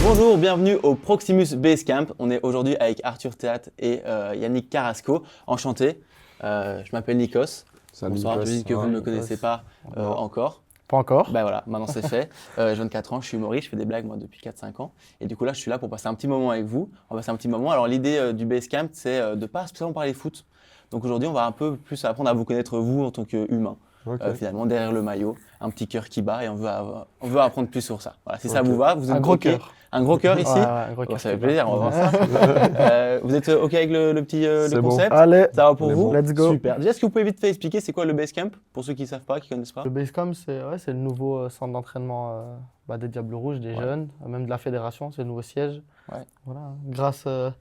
Bonjour, bienvenue au Proximus Basecamp. On est aujourd'hui avec Arthur Théat et Yannick Carrasco. Enchanté. Je m'appelle Nikos. Salut Bonsoir, Nikos. je dis que vous ne me connaissez pas encore. Pas encore. Ben voilà, maintenant c'est fait. J'ai 24 ans, je suis humoriste, je fais des blagues moi depuis 4-5 ans. Et du coup là, je suis là pour passer un petit moment avec vous. On va passer un petit moment. Alors l'idée du Basecamp, c'est de ne pas spécialement parler foot. Donc aujourd'hui, on va un peu plus apprendre à vous connaître vous en tant qu'humain. Okay. Finalement, derrière le maillot, un petit cœur qui bat et on veut apprendre plus sur ça. Voilà, si ça vous va, vous êtes Un gros OK. cœur. Un gros cœur ici. Ouais, un gros cœur Ça fait plaisir, on va voir ça. Vous êtes OK avec le petit le bon. concept? Allez, Ça va pour on est vous? bon. let's go. Super. Déjà, est-ce que vous pouvez vite fait expliquer c'est quoi le Basecamp pour ceux qui ne savent pas, qui ne connaissent pas? Le Basecamp, c'est le nouveau centre d'entraînement des Diables Rouges, des jeunes, même de la fédération, c'est le nouveau siège. Ouais. Voilà. Grâce à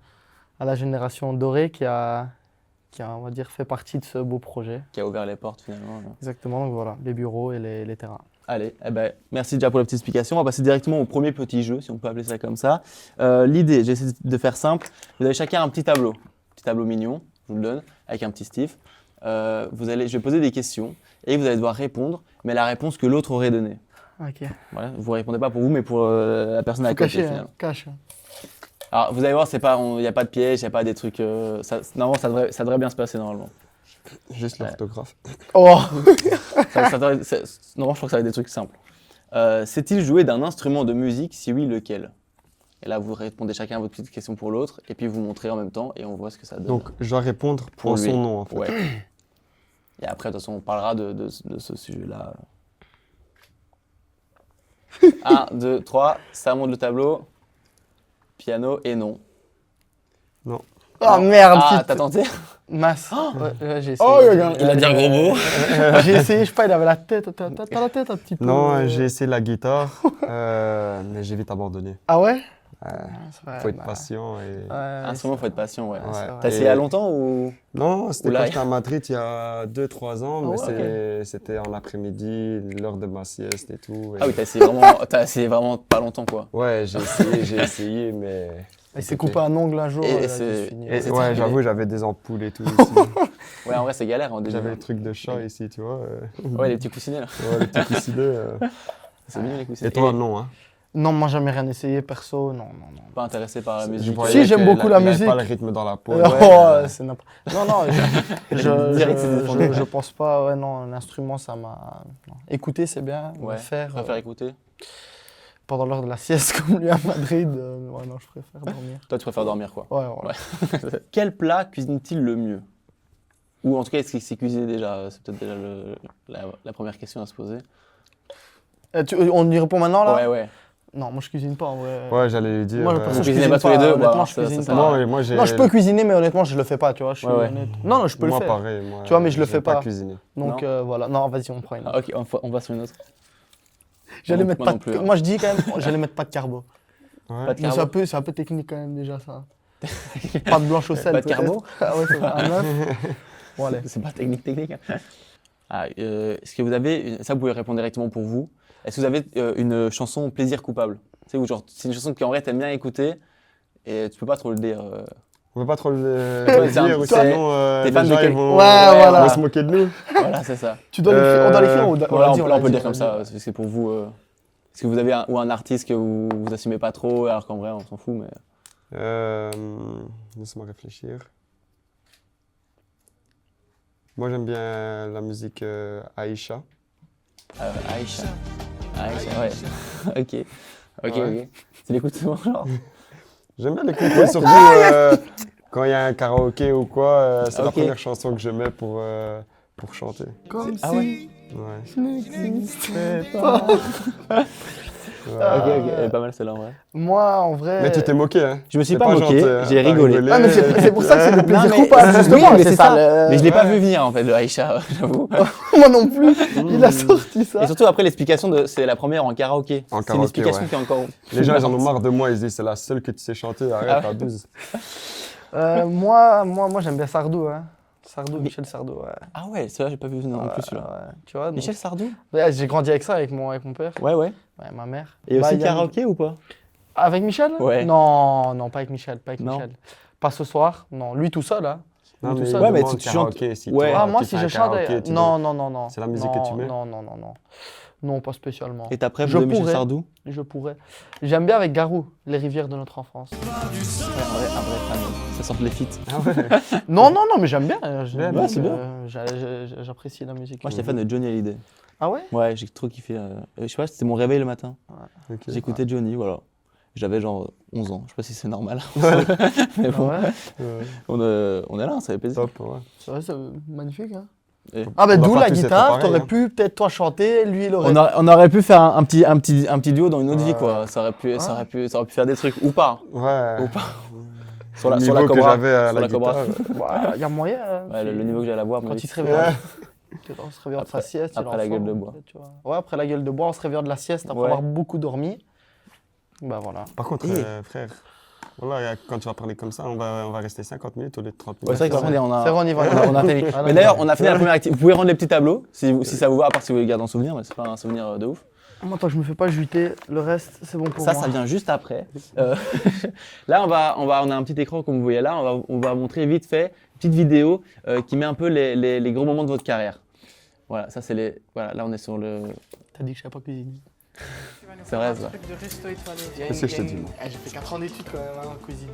la génération dorée qui a, on va dire, fait partie de ce beau projet. Qui a ouvert les portes finalement. Exactement, donc voilà, les bureaux et les terrains. Allez, merci déjà pour la petite explication. On va passer directement au premier petit jeu, si on peut appeler ça comme ça. L'idée, j'ai essayé de faire simple. Vous avez chacun un petit tableau mignon, je vous le donne, avec un petit stiff. Je vais poser des questions et vous allez devoir répondre, mais la réponse que l'autre aurait donnée. Ok. Voilà, vous ne répondez pas pour vous, mais pour la personne à Faut côté cacher, finalement. cache. Alors, vous allez voir, il n'y a pas de piège, il n'y a pas des trucs. Normalement, ça devrait bien se passer normalement. Juste l'orthographe. Oh. Normalement, je crois que ça va être des trucs simples. Sait-il jouer d'un instrument de musique? Si oui, lequel? Et là, vous répondez chacun à votre petite question pour l'autre, et puis vous montrez en même temps, et on voit ce que ça donne. Donc, je dois répondre pour lui. son nom, en fait. Ouais. Et après, de toute façon, on parlera de ce sujet-là. 1, 2, 3, ça monte le tableau. Piano et non. Non. Oh merde, Ah, putain. t'as tenté? Masse. Ouais, j'ai essayé. Oh, regarde. Il a dit un gros mot. J'ai essayé, je sais pas, il avait la tête. T'as la tête un petit peu. Non, j'ai essayé la guitare, mais j'ai vite abandonné. Ah ouais? Faut être patient et... Instrument, faut être patient, ouais. Ouais. T'as essayé il y a longtemps ou? Non, c'était Oula. quand j'étais à Madrid il y a 2-3 ans, mais ouais, c'était en après-midi, l'heure de ma sieste et tout. Et... Ah oui, t'as essayé vraiment pas longtemps, quoi. Ouais, j'ai essayé, mais... Il s'est coupé un ongle un jour. Et il a c'est- juste fini. et c'est- Ouais, j'avoue, j'avais des ampoules et tout ici. Ouais, en vrai, c'est galère. Hein, déjà. J'avais le truc de chat ici, tu vois. Ouais, les petits coussinets, là. Ouais, le petit coussineux. C'est mignon, les coussinets. Et toi, non, hein? Non, moi jamais rien essayé, perso, non. Pas intéressé par la musique. Je voyais Si, j'aime que beaucoup la il avait musique. pas le rythme dans la peau. Oh, c'est n'importe. Non, Direct, c'est défendu. je pense pas. Ouais, non, l'instrument, ça m'a. non. Écouter, c'est bien. Ouais, Mais faire je préfère écouter. pendant l'heure de la sieste, comme lui à Madrid, ouais, non, je préfère dormir. Toi, tu préfères dormir, quoi. Ouais, voilà. Quel plat cuisine-t-il le mieux? Ou en tout cas, est-ce qu'il s'est cuisiné déjà? C'est peut-être déjà la première question à se poser. On y répond maintenant, là? Ouais. Non, moi je cuisine pas en vrai. Ouais, j'allais lui dire. Moi, perso, Vous je cuisinez cuisine pas tous les deux? honnêtement, Bah, je ça- cuisine ça- pas. Non, moi j'ai. Non, je peux cuisiner, mais honnêtement, je le fais pas, tu vois. Je suis Ouais. honnête. Non, je peux moi, le faire. pareil. Moi, Tu vois, mais je le fais j'aime pas. cuisiner. Donc voilà. Non, vas-y, on prend une autre. Ah, ok, on va sur une autre. J'allais Moi mettre non pas de... plus, hein. Moi je dis quand même, j'allais mettre pas de carbo. Ouais. Pas de Mais carbo. c'est un peu technique quand même déjà ça. Pas de blanche au sel. Pas de carbo? peut-être. Ah ouais, c'est vrai. Un œuf. Bon, allez. C'est pas technique. Hein. Ah, est-ce que vous avez, ça vous pouvez répondre directement pour vous, est-ce que vous avez une chanson plaisir coupable? Tu sais, où genre, c'est une chanson qu'en vrai t'aimes bien écouter et tu peux pas trop le dire. On peut pas trop le Ouais, c'est un- dire, ou c'est- sinon t'es les fan de gens quel- ils vont, Ouais, voilà. vont se moquer de nous. Voilà, c'est ça. Tu dois on doit l'écrire ou Voilà, vas-y, on peut le l'a dire dit, comme ça, parce que c'est pour vous. Est-ce que vous avez un artiste que vous assumez pas trop, alors qu'en vrai on s'en fout, mais. Laisse-moi réfléchir. Moi j'aime bien la musique Aïcha. Aïcha. Aïcha, ouais. Ok. Tu l'écoutes souvent, genre? J'aime bien l'écouter, surtout quand il y a un karaoké ou quoi. C'est la Ok. première chanson que je mets pour chanter. Comme Ah ouais? Ouais. je n'existais pas. Ok, elle est pas mal celle-là en vrai. Moi en vrai. Mais tu t'es moqué, hein? Je me suis C'est pas moqué, gentil, hein. j'ai T'as rigolé. Ah, mais c'est pour ça que c'est le plaisir Non, mais- coupable, justement. oui, mais c'est ça. le- Mais je l'ai pas Ouais. vu venir en fait, le Aïcha, j'avoue. Moi non plus. Il a sorti ça. Et surtout après l'explication, c'est la première en karaoké. En C'est une karaoké, explication ouais. qui est encore. Les gens ils en ont marre de moi, ils se disent c'est la seule que tu sais chanter, arrête, Ah. abuse. Moi j'aime bien Sardou. Hein. Sardou, Michel Sardou. Ouais. Ah ouais, c'est vrai, j'ai pas vu non plus celui-là. Ouais, tu vois, donc- Michel Sardou? Ouais, j'ai grandi avec ça, avec mon père. Ouais. Ouais, ma mère. Et aussi il y a- karaoké ou pas? Avec Michel? Ouais. Non, pas avec Michel, Non. Michel. Pas ce soir, non. Lui tout seul, hein. Non, tout mais, ça. Ouais, mais demande tu chantes- karaoké, si ouais. toi, Ah, moi, tu si fais je un chante. karaoké, tu Non, non, non, non. C'est la musique que tu mets? Non, non, non, non. Non, pas spécialement. Et ta préf Je de Michel pourrais. Sardou? Je pourrais. J'aime bien avec Garou, les rivières de notre enfance. Ouais, un vrai fan. Ça sort les feats. Ah ouais. Non, non, non, mais j'aime bien. J'aime Ouais, bien, c'est bien. J'apprécie la musique. Moi, j'étais fan de Johnny Hallyday. Ah ouais? Ouais, j'ai trop kiffé. Je sais pas, c'était mon réveil le matin. Ok. J'écoutais Johnny, voilà. J'avais genre 11 ans. Je sais pas si c'est normal. Mais bon, Ouais, Ouais. on est là, ça fait plaisir. Top, ouais. c'est vrai, c'est magnifique. Hein. Et Ah, bah On va d'où pas la tous être guitare, pareils, t'aurais hein. pu peut-être toi chanter, lui il aurait. On aurait pu faire un petit duo dans une autre vie, Ouais. quoi. Ça aurait pu faire des trucs. Ou pas. Ouais. Ou pas. Sur Le la niveau que Cobra. j'avais à Sur la la Cobra. guitare. Il y a moyen. Hein, Ouais, le niveau que j'ai à la voix, Quand il se réveille. Quand on se réveille de sa Après- sieste, il est après en la gueule forme, de bois. peut-être, tu vois. Ouais, après la gueule de bois, on se réveille de la sieste après Ouais. avoir beaucoup dormi. Bah voilà. Par contre, Et- frère, voilà, quand tu vas parler comme ça, on va rester 50 minutes au lieu de 30 minutes. Ouais, c'est vrai C'est qu'on a. C'est vrai, on y va. On a fini. Ah, Mais non, d'ailleurs, non. on a fini la première activité. Vous pouvez rendre les petits tableaux si ça vous va, à part si vous voulez les garder en souvenir, mais c'est pas un souvenir de ouf. Moi, tant que je me fais pas juter, le reste, c'est bon pour Ça, moi. ça vient juste après. Là, on a un petit écran comme vous voyez là. On va montrer vite fait une petite vidéo qui met un peu les gros moments de votre carrière. Voilà, ça c'est les. Voilà, là on est sur le. T'as dit que je savais pas cuisiner. C'est vrai ça. truc de resto étoilé. Qu'est-ce que je te dis, moi? J'ai fait 4 ans d'études quand même en cuisine.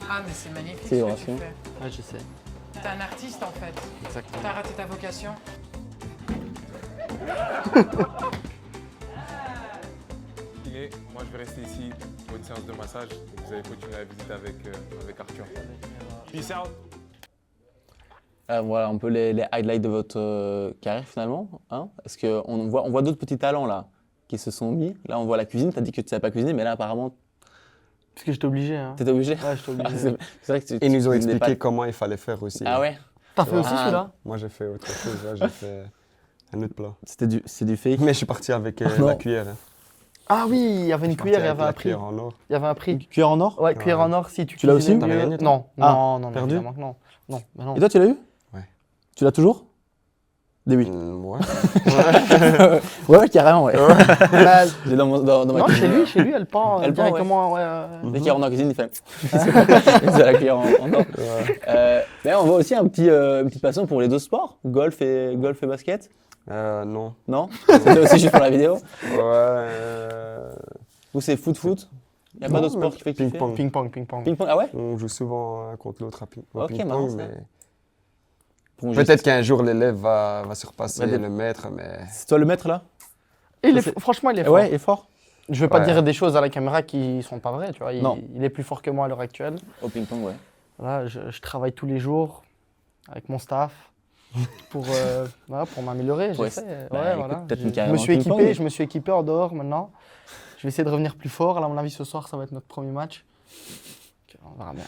Ah, mais c'est magnifique C'est ce que tu Horatio. fais. Ouais, je sais. T'es un artiste en fait. Exactement. T'as raté ta vocation. Moi, je vais rester ici pour une séance de massage. Vous allez continuer la visite avec Arthur. Peace out. Voilà un peu les highlights de votre carrière finalement. Hein. Est-ce qu'on voit d'autres petits talents là qui se sont mis. Là on voit la cuisine. T'as dit que tu savais pas cuisiner, mais là apparemment Parce que j'étais obligé. Hein. t'étais obligé. Ouais, j'étais Ah, obligé. c'est vrai que tu Ils nous ont cuisinais expliqué pas. comment il fallait faire aussi. Ah ouais. T'as fait aussi Ah. celui-là? Moi, j'ai fait autre chose. Ouais, j'ai fait un autre plat. C'est du fake. Mais je suis parti avec Non. la cuillère. Hein. Ah oui, il y avait une Je suis cuillère, il y parti avait avec un la prix. cuillère en or. Il y avait un prix. Cuillère en or. Ouais, cuillère Ouais. en or si tu Tu l'as cuisines aussi? T'as mieux. gagné, toi? Non, Ah, non, non, perdu? évidemment que non. Non, mais non. Et toi tu l'as eu? Ouais. Tu l'as toujours? Des oui. Ouais. Ouais, carrément ouais. Bah, J'ai dans ma non, cuisine. chez lui, elle pend Elle pend, directement. Ouais. Dès qu'il rentre en cuisine, il fait. C'est la cuillère en or. Mais on voit aussi une petite passion pour les deux sports, golf et basket. Non. Non? C'était aussi juste pour la vidéo? Ouais. Ou c'est foot? Il n'y a pas Non, d'autre sport mais qui fait kiffer? ping-pong. Ping-pong, ping-pong. Ping-pong, ah ouais? On joue souvent contre l'autre au Ok, ping-pong, marrant, ça. mais Pour peut-être qu'un jour l'élève va surpasser Ouais, le maître, mais C'est toi le maître là? Il Ça, est, franchement, il est Eh fort. ouais, il est fort. Je vais pas Ouais. dire des choses à la caméra qui sont pas vraies, tu vois. Non. Il est plus fort que moi à l'heure actuelle. Au ping-pong, ouais. Voilà, je travaille tous les jours avec mon staff pour, voilà, pour m'améliorer. Ouais, J'essaie. Ouais, bah, écoute, voilà. peut-être une Je carrière me dans suis le ping-pong, équipé, mais- je me suis équipé en dehors maintenant. Je vais essayer de revenir plus fort. Là, à mon avis, ce soir, ça va être notre premier match. Donc, on verra bien.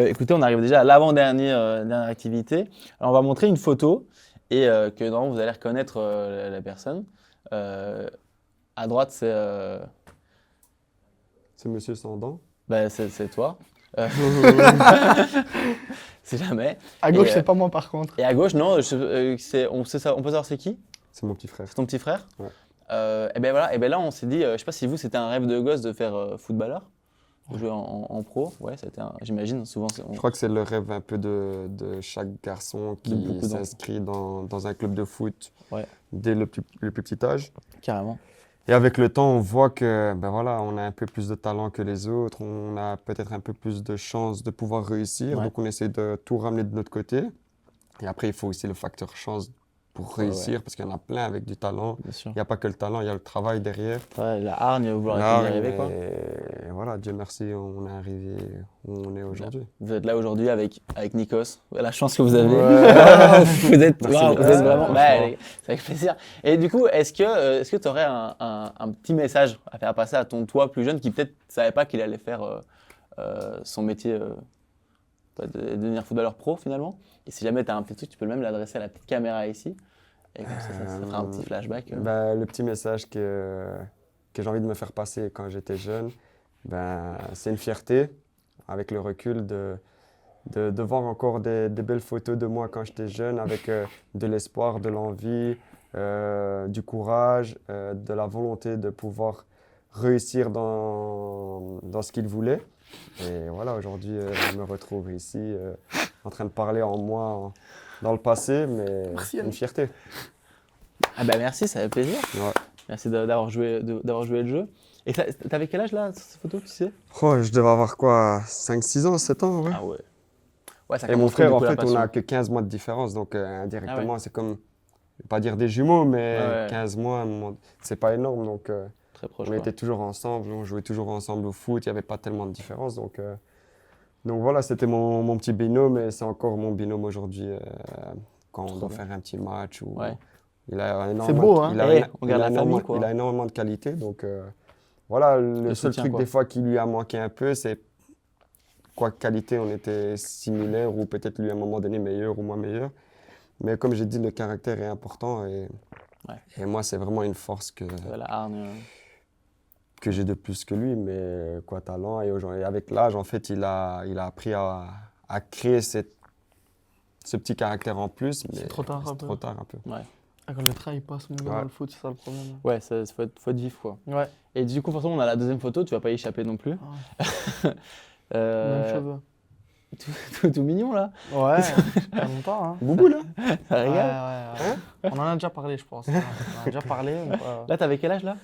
Écoutez, on arrive déjà à dernière activité. Alors, on va montrer une photo et que normalement vous allez reconnaître la personne. À droite, c'est Monsieur Sandan. c'est toi. Si jamais. À gauche, Et, c'est pas moi par contre. Et à gauche, non, on peut savoir c'est qui? C'est mon petit frère. C'est ton petit frère? Ouais. Et ben voilà, et ben là on s'est dit, je sais pas si vous c'était un rêve de gosse de faire footballeur, de jouer en pro, ouais, j'imagine souvent. Je crois que c'est le rêve un peu de chaque garçon De beaucoup qui d'enfants. s'inscrit dans un club de foot Ouais. dès le plus petit âge. Carrément. Et avec le temps, on voit que ben voilà, on a un peu plus de talent que les autres, on a peut-être un peu plus de chances de pouvoir réussir. Ouais. Donc on essaie de tout ramener de notre côté. Et après, il faut aussi le facteur chance pour Ouais, réussir, parce qu'il y en a plein avec du talent. Bien sûr. Il n'y a pas que le talent, il y a le travail derrière. Ouais, la hargne, vouloir Là, y arriver quoi. et voilà, Dieu merci, on est arrivé où on est aujourd'hui. Vous êtes là aujourd'hui avec Nikos. La chance que vous avez. Ouais. vous êtes, Merci, waouh, vous merci, êtes vraiment. franchement. Bah, allez, c'est avec plaisir. Et du coup, est-ce que tu aurais un petit message à faire passer à ton toi plus jeune qui peut-être ne savait pas qu'il allait faire son métier, de devenir footballeur pro finalement? Et si jamais tu as un petit truc, tu peux même l'adresser à la petite caméra ici. Et comme ça fera un petit flashback. Ben, le petit message que j'ai envie de me faire passer quand j'étais jeune, ben, c'est une fierté, avec le recul, de voir encore des belles photos de moi quand j'étais jeune, avec de l'espoir, de l'envie, du courage, de la volonté de pouvoir réussir dans ce qu'il voulait. Et voilà, aujourd'hui, je me retrouve ici en train de parler en moi dans le passé, mais Merci, c'est une Yannick. fierté. Ah bah merci, ça fait plaisir. Ouais. Merci d'avoir joué, d'avoir joué le jeu. Et t'avais quel âge là, cette photo, tu sais? Oh, je devais avoir quoi, 5-6 ans, 7 ans, ouais. Ah ouais. Ouais, ça Et mon commence tôt, frère, du en coup, la fait, on passion. n'a que 15 mois de différence, donc indirectement, Ah c'est comme, je vais pas dire des jumeaux, mais Ouais, ouais. 15 mois, c'est pas énorme, donc Très proche. on quoi. était toujours ensemble, on jouait toujours ensemble au foot, il n'y avait pas tellement de différence, donc voilà, c'était mon petit binôme, et c'est encore mon binôme aujourd'hui, quand on Trop doit bien. faire un petit match, ou Ouais. il a C'est énormément, beau, hein. il a, Eh, éno- on il garde a la famille, énormément, quoi. il a énormément de qualité, donc voilà, le seul soutien, truc quoi. des fois qui lui a manqué un peu, c'est quoi qualité on était similaires, ou peut-être lui à un moment donné meilleur ou moins meilleur. Mais comme j'ai dit, le caractère est important, Ouais. et moi, c'est vraiment une force La hargne. que j'ai de plus que lui, mais quoi, talent. Et aujourd'hui, avec l'âge, en fait, il a appris à créer ce petit caractère en plus, mais C'est trop tard, un peu. trop tard un peu. Ah, quand le train il passe, mon gars, Ouais. dans le foot, c'est ça le problème. Ouais, ça faut être vif quoi. Ouais, Et du coup, forcément, on a la deuxième photo, tu vas pas y échapper non plus. même Euh, cheveux. tout mignon là. Ouais, pas longtemps, hein. Boubou, là? Ça Ouais, régale. ouais. On en a déjà parlé, je pense. On en a déjà parlé. Là, t'avais quel âge là?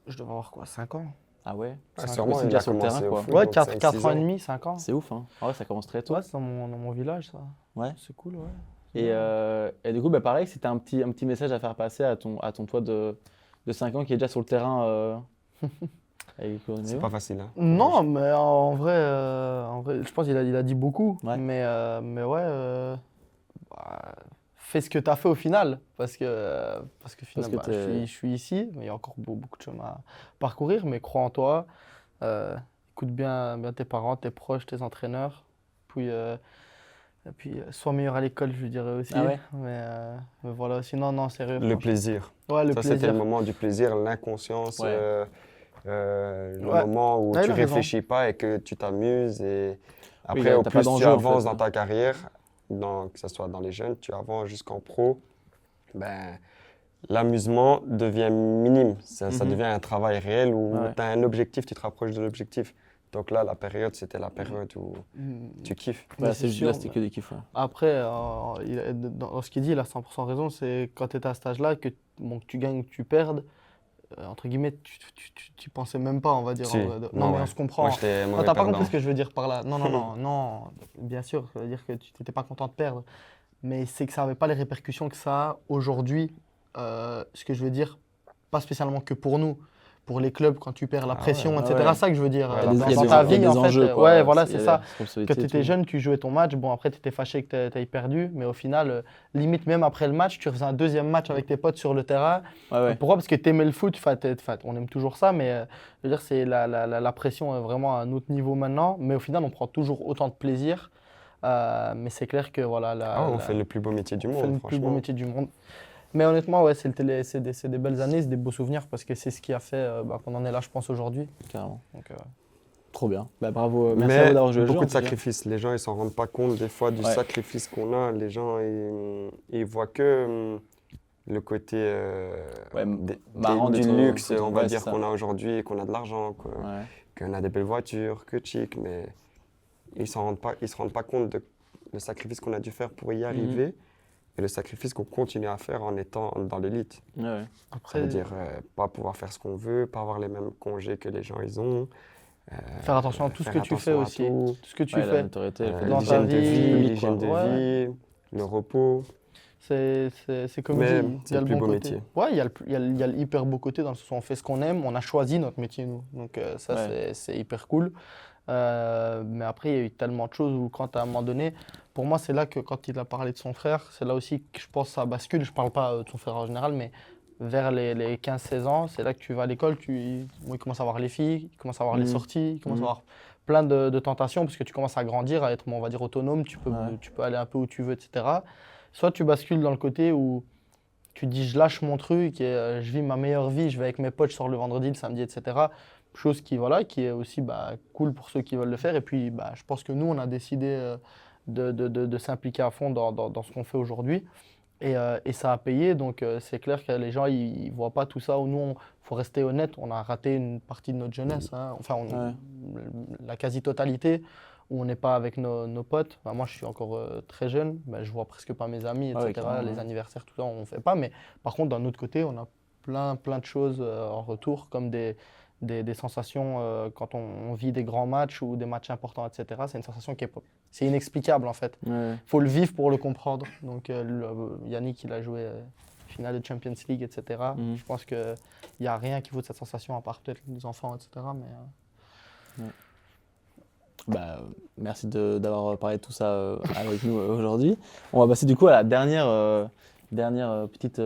Je devais avoir quoi, 5 ans? Ah ouais. Ah, C'est sûrement, c'est il déjà a sur le commencé terrain, au quoi. foot, Ouais, donc 4 5-6 ans et demi, 5 ans. C'est ouf hein. Ah ouais, ça commence très tôt. Ouais, c'est dans mon village, ça. Ouais. C'est cool, ouais. Et du coup, bah, pareil, c'était un petit message à faire passer à ton toi de 5 ans qui est déjà sur le terrain. Avec Corinne C'est Léo. pas facile, hein. Non, mais en vrai, je pense qu'il il a dit beaucoup. Ouais. Mais ouais, fais ce que tu as fait au final. Parce que finalement, que t'es- je suis ici, mais il y a encore beaucoup de chemin à parcourir. Mais crois en toi, écoute bien tes parents, tes proches, tes entraîneurs. Et puis sois meilleur à l'école, je dirais aussi. Ah ouais. Mais voilà, sinon, non, sérieux. Le franchement. plaisir. Ouais, le Ça, c'était plaisir. le moment du plaisir, l'inconscience, Ouais. le Ouais. moment où Ouais, tu il a raison. réfléchis pas et que tu t'amuses. Et après, t'as au pas plus tu d'enjeu, en avances fait. dans ta carrière, que ce soit dans les jeunes, tu avances jusqu'en pro, ben, l'amusement devient minime. Ça Mhm. devient un travail réel où Ouais. tu as un objectif, tu te rapproches de l'objectif. Donc là, la période, c'était la période où Mm. tu kiffes. Mais Là, c'est là, sûr, c'était que des kiffs. Ouais. Après, dans ce qu'il dit, il a 100% raison. C'est quand tu étais à cet âge-là, que tu gagnes, que tu perdes, entre guillemets, tu pensais même pas, on va dire. Si. en vrai. Non, Non, mais ouais. on se comprend. Moi, j'étais Non, mauvais t'as pas perdant. compris ce que je veux dire par là. Non, non, non, non. Bien sûr, ça veut dire que tu n'étais pas content de perdre. Mais c'est que ça n'avait pas les répercussions que ça a aujourd'hui. Ce que je veux dire, pas spécialement que pour nous. Pour les clubs, quand tu perds la Ah pression, ouais, ah etc. ouais. Ça que je veux dire. Ouais, Il y a des- dans il y a dans des- ta il y a vie, des en fait. enjeux, quoi. Ouais, voilà, Il y c'est a ça. la responsabilité Quand et tu étais tout. jeune, tu jouais ton match. Bon, après, tu étais fâché que tu aies perdu. Mais au final, limite, même après le match, tu faisais un deuxième match avec tes potes sur le terrain. Ouais, ouais. Pourquoi? Parce que tu aimais le foot. Enfin, on aime toujours ça. Mais je veux dire, c'est la pression est vraiment à un autre niveau maintenant. Mais au final, on prend toujours autant de plaisir. Mais c'est clair que voilà, On fait le plus beau métier du on fait monde, le plus beau franchement. métier du monde. Mais honnêtement, ouais, c'est des belles années, c'est des beaux souvenirs parce que c'est ce qui a fait qu'on en est là, je pense, aujourd'hui. Carrément. Donc, Trop bien. Bah, bravo. Merci Mais à vous d'avoir joué le jeu. beaucoup en de tout cas. sacrifices. Les gens, ils s'en rendent pas compte des fois du Ouais. sacrifice qu'on a. Les gens, ils voient que le côté Ouais, du marrant d'être luxe, au foot. on va Ouais, dire, c'est ça. qu'on a aujourd'hui, qu'on a de l'argent, Ouais. qu'on a des belles voitures, que chic, mais ils se rendent pas compte de le sacrifice qu'on a dû faire pour y arriver et le sacrifice qu'on continue à faire en étant dans l'élite. Ouais, ouais. Ça après, veut dire pas pouvoir faire ce qu'on veut, pas avoir les mêmes congés que les gens ils ont. faire attention à tout ce faire que tu fais attention à aussi. tout. Tout ce que tu Ouais, la fais. notoriété, le fait dans d'être ta L'hygiène de vie, vie, public, l'hygiène de quoi. Ouais. vie, le repos. C'est comme Mais dit, c'est le plus beau côté. métier. Ouais, il y a le hyper beau côté dans le sens où on fait ce qu'on aime, on a choisi notre métier, nous. Donc ça, Ouais. c'est hyper cool. Mais après, il y a eu tellement de choses où quand à un moment donné, pour moi, c'est là que quand il a parlé de son frère, c'est là aussi que je pense que ça bascule. Je parle pas de son frère en général, mais vers les 15-16 ans, c'est là que tu vas à l'école, il commence à voir les filles, il commence à voir les Mhm. sorties, il commence à Mhm. avoir plein de tentations parce que tu commences à grandir, à être, on va dire, autonome, Ouais. tu peux aller un peu où tu veux, etc. Soit tu bascules dans le côté où tu dis je lâche mon truc et je vis ma meilleure vie, je vais avec mes potes, je sors le vendredi, le samedi, etc. Chose qui, voilà, qui est aussi cool pour ceux qui veulent le faire. Et puis je pense que nous, on a décidé de s'impliquer à fond dans ce qu'on fait aujourd'hui. Et ça a payé, donc c'est clair que les gens ils voient pas tout ça. Ou nous, faut rester honnête, on a raté une partie de notre jeunesse, hein. Enfin, la quasi-totalité, où on n'est pas avec nos potes. Enfin, moi, je suis encore très jeune, mais je vois presque pas mes amis, etc. carrément. Les anniversaires, tout ça, on fait pas. Mais par contre, d'un autre côté, on a plein de choses en retour, comme des sensations quand on vit des grands matchs ou des matchs importants, etc. C'est une sensation c'est inexplicable en fait. Ouais. Faut le vivre pour le comprendre. Donc Yannick, il a joué finale de Champions League, etc. Je pense qu'il n'y a rien qui vaut de cette sensation à part peut-être les enfants, etc. Mais, Bah, merci d'avoir parlé de tout ça avec nous aujourd'hui. On va passer du coup à la dernière petite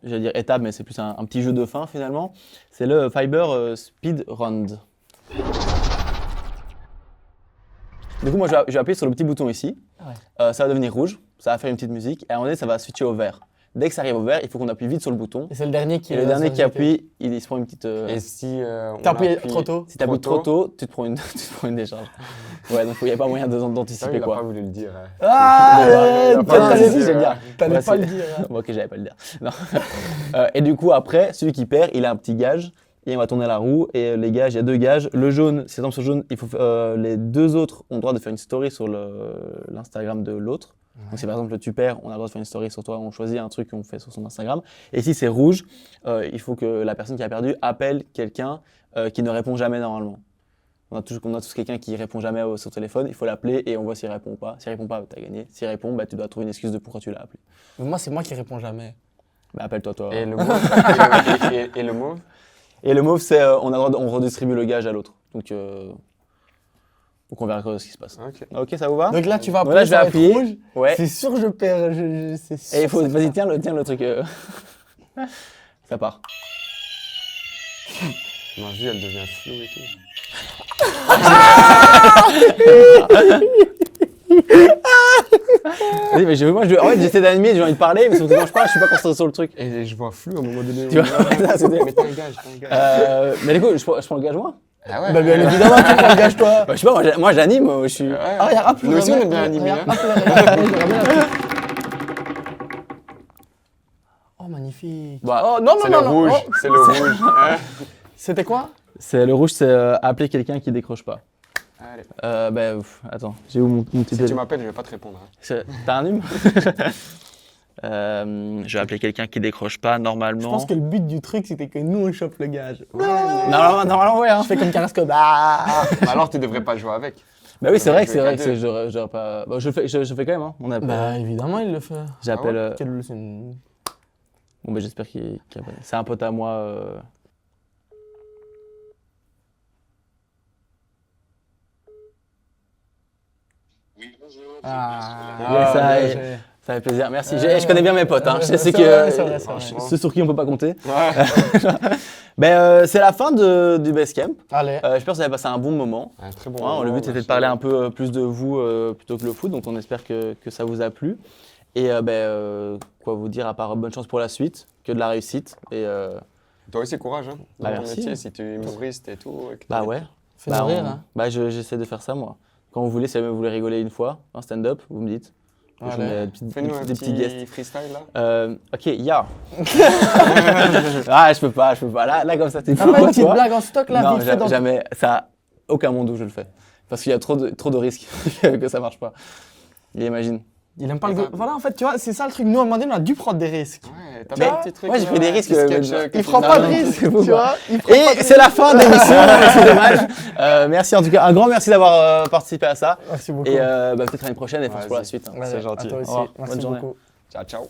j'allais dire étape, mais c'est plus un petit jeu de fin finalement. C'est le Fiber Speed Round. Du coup, moi, je vais appuyer sur le petit bouton ici. Ouais. Ça va devenir rouge, ça va faire une petite musique, et à un moment donné, ça va switcher au vert. Dès que ça arrive au vert, il faut qu'on appuie vite sur le bouton. Et c'est le dernier qui Et le dernier qui appuie, il se prend une petite. Et si on T'as appuyé appuie trop tôt. Si tu appuies trop tôt, tu te prends une décharge. Ouais, donc il n'y a pas moyen Ah oui, d'anticiper il n'a quoi. pas voulu le dire. Hein. Ah Il a pas t'allais dit, je vais le dire. T'allais Ouais, pas c'est- le dire. Hein. Bon, ok, j'allais pas le dire. Non. Et du coup, après, celui qui perd, il a un petit gage. Et on va tourner la roue. Et les gages, il y a deux gages. Le jaune, si ça tombe sur le jaune, il faut, les deux autres ont le droit de faire une story sur l'Instagram de l'autre. Donc si par exemple tu perds, on a le droit de faire une story sur toi, on choisit un truc qu'on fait sur son Instagram. Et si c'est rouge, il faut que la personne qui a perdu appelle quelqu'un qui ne répond jamais normalement. On a tous quelqu'un qui répond jamais sur téléphone, il faut l'appeler et on voit s'il répond pas. S'il répond pas, tu as gagné. S'il répond, bah, tu dois trouver une excuse de pourquoi tu l'as appelé. Mais moi, c'est moi qui réponds jamais. Bah, appelle-toi toi. Et le mauve et le mauve Et le mauve, c'est on redistribue le gage à l'autre. Donc on verra ce qui se passe. Ok. Ok, ça vous va? Donc là, tu vas Donc là, appuyer je vais sur appuyer. rouge. Ouais. C'est sûr que je perds. C'est sûr. Et vas-y, tiens le truc. Ça part. Ma vue, elle devient floue et tout. Vas-y, mais en fait, j'essaie d'animer, j'ai envie de parler, mais sauf que quand je parle, je suis pas concentré sur le truc. Et je vois flou à un moment donné. Tu vois, ça, c'était- Mais t'as un gage, Mais du coup, je prends le gage moi? Ah ouais. Bah, bien évidemment, tu prends le gage, toi. Bah, je sais pas, moi j'anime, je suis. Ouais. Ah, regarde, hop, Nous aussi, on aime bien animer. regarde, Hein. hop, regarde. Oh, magnifique. Bah, Oh, non, C'est non, le non. rouge. Oh, C'est le rouge. Hein. C'était quoi? le rouge, c'est appeler quelqu'un qui décroche pas. Allez. Attends, j'ai où mon petit Si télé- tu m'appelles, je vais pas te répondre. Hein. T'as un numéro? Je vais appeler quelqu'un qui décroche pas normalement. Je pense que le but du truc, c'était que nous, on chope le gage. Normalement, ouais. Hein. Je fais comme Carrasco. Bah. Bah alors, tu devrais pas jouer avec. Bah oui, c'est vrai que Je vais j'aurais pas. Bah, je fais quand même. Hein. On appelle. Bah, évidemment, il le fait. J'appelle. C'est une- Bon, bah, j'espère qu'il appelle. C'est un pote à moi. Ah, Yes, ça fait plaisir. Merci. Je connais bien mes potes. Hein. Je sais c'est que vrai, c'est vrai, c'est vrai. ceux sur qui on peut pas compter. Ouais. C'est la fin du Basecamp. Allez. J'espère que vous avez passé un bon moment. Un très bon Ouais, moment, le but c'était de merci. parler un peu plus de vous plutôt que le foot, donc on espère que ça vous a plu. Et quoi vous dire à part bonne chance pour la suite, que de la réussite. Et Toi aussi, courage. Hein, dans Bah, ton merci. métier, si tu es humoriste et tout. et que bah t'as- ouais. Fais-nous rire. Hein. J'essaie de faire ça moi. Quand vous voulez, si jamais vous voulez rigoler une fois, un stand-up, vous me dites. Et je vous Allez. mets Fais-nous un des petits guests. petit freestyle là. Ok, ya. Ah, je peux pas. Là comme ça, t'es T'as fou, pas une toi, petite toi. blague en stock là, Non, vite fait dans jamais. Ça a aucun monde où je le fais. Parce qu'il y a trop de risques que ça marche pas. Et imagine. Il aime pas le go. Voilà, en fait, tu vois, c'est ça le truc. Nous, à un moment donné, on a dû prendre des risques. Ouais, t'as Mais- pas un petit truc. ouais, j'ai pris des risques, petit sketch, mais- que Il tu- prend pas de non, risques, c'est beau, tu quoi. vois. Il prend pas Et de c'est la fin de l'émission, c'est dommage. Merci en tout cas, un grand merci d'avoir participé à ça. risques. Merci beaucoup. Et peut-être à une prochaine et force pour la Vas-y. suite. Hein. Ouais, c'est gentil. À toi Au aussi. revoir. Merci Bonne journée. beaucoup. Ciao, ciao.